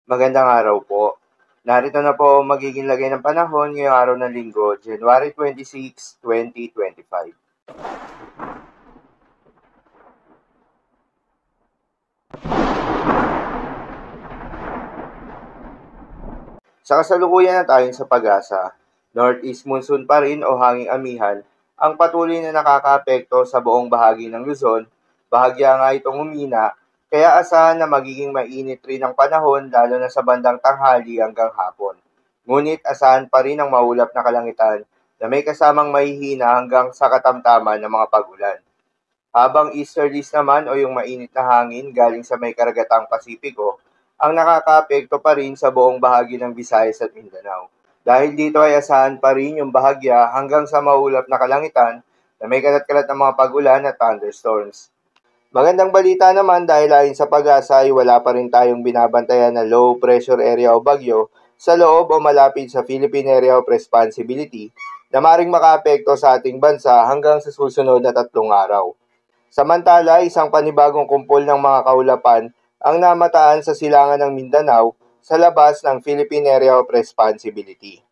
Magandang araw po. Narito na po ang magiging lagay ng panahon ngayong araw ng linggo, January 26, 2025. Sa kasalukuyan na tayo sa pag-asa, Northeast monsoon pa rin o hanging amihan ang patuloy na nakakaapekto sa buong bahagi ng Luzon. Bahagya nga itong humina, kaya asahan na magiging mainit rin ang panahon lalo na sa bandang tanghali hanggang hapon. Ngunit asahan pa rin ang maulap na kalangitan na may kasamang mahihina hanggang sa katamtaman ng mga pag-ulan. Habang easterlies naman o yung mainit na hangin galing sa may karagatang Pasipiko, ang nakakaapekto pa rin sa buong bahagi ng Visayas at Mindanao. Dahil dito ay asahan pa rin yung bahagya hanggang sa maulap na kalangitan na may kalat-kalat ng mga pag-ulan at thunderstorms. Magandang balita naman dahil ayon sa pag-asa ay wala pa rin tayong binabantayan na low pressure area o bagyo sa loob o malapit sa Philippine Area of Responsibility na maring makaapekto sa ating bansa hanggang sa susunod na 3 araw. Samantala, isang panibagong kumpol ng mga kaulapan ang namataan sa silangan ng Mindanao sa labas ng Philippine Area of Responsibility.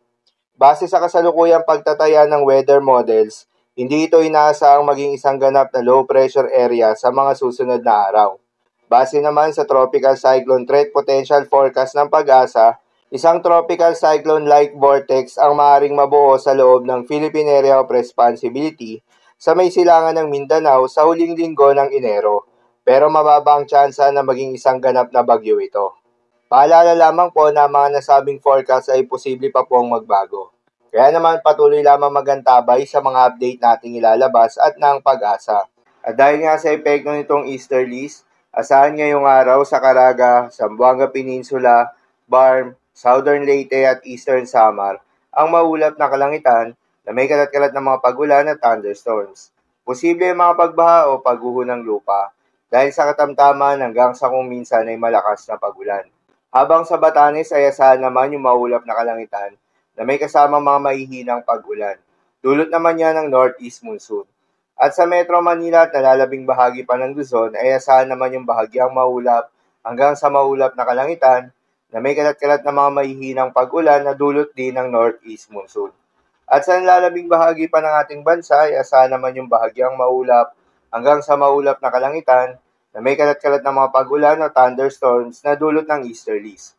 Base sa kasalukuyang pagtataya ng weather models, hindi ito inaasahang maging isang ganap na low pressure area sa mga susunod na araw. Base naman sa Tropical Cyclone Threat Potential Forecast ng Pag-asa, isang tropical cyclone-like vortex ang maaaring mabuo sa loob ng Philippine Area of Responsibility sa may silangan ng Mindanao sa huling linggo ng Enero, pero mababa ang tsansa na maging isang ganap na bagyo ito. Paalala lamang po na mga nasabing forecast ay posible pa pong magbago. Kaya naman patuloy lamang magantabay sa mga update nating ilalabas at ng Pag-asa. At dahil nga sa epekto nitong easterlies, asahan ngayong araw sa Caraga, Zamboanga Peninsula, Barm, Southern Leyte at Eastern Samar ang maulap na kalangitan na may kalat-kalat ng mga pag-ulan at thunderstorms. Posible ang mga pagbaha o pagguho ng lupa dahil sa katamtaman hanggang sa kung minsan ay malakas na pag-ulan. Habang sa Batanes ay asahan naman yung maulap na kalangitan na may kasamang mga mahihinang pag-ulan. Dulot naman yan ng northeast monsoon. At sa Metro Manila at nalalabing bahagi pa ng Luzon ay asahan naman yung bahagyang maulap hanggang sa maulap na kalangitan na may kalat-kalat na mga mahihinang pag-ulan na dulot din ng northeast monsoon. At sa nalalabing bahagi pa ng ating bansa ay asahan naman yung bahagyang maulap hanggang sa maulap na kalangitan na may kalat-kalat na mga pag-ulan o thunderstorms na dulot ng easterlies.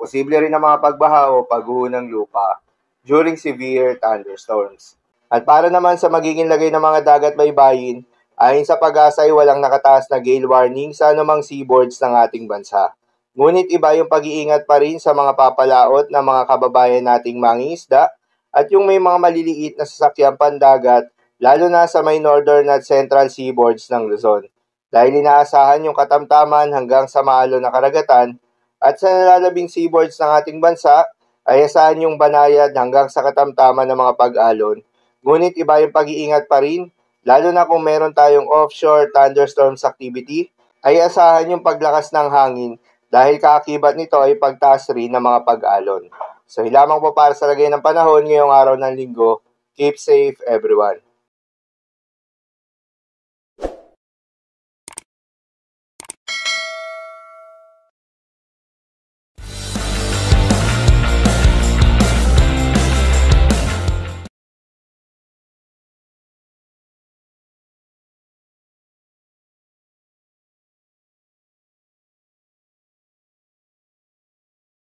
Posible rin ang mga pagbaha o pagguho ng lupa during severe thunderstorms. At para naman sa magiging lagay ng mga dagat baybayin, ayon sa Pag-asa ay walang nakataas na gale warning sa anumang seaboards ng ating bansa. Ngunit iba yung pag-iingat pa rin sa mga papalaot ng mga kababayan nating mangingisda at yung may mga maliliit na sasakyan pandagat, lalo na sa may northern at central seaboards ng Luzon. Dahil inaasahan yung katamtaman hanggang sa maalon na karagatan, at sa nalalabing seaboards ng ating bansa, ay asahan yung banayad hanggang sa katamtaman ng mga pag-alon. Ngunit iba yung pag-iingat pa rin, lalo na kung meron tayong offshore thunderstorms activity, ay asahan yung paglakas ng hangin dahil kaakibat nito ay pagtaas rin ng mga pag-alon. So, lamang po para sa lagay ng panahon ngayong araw ng linggo. Keep safe, everyone.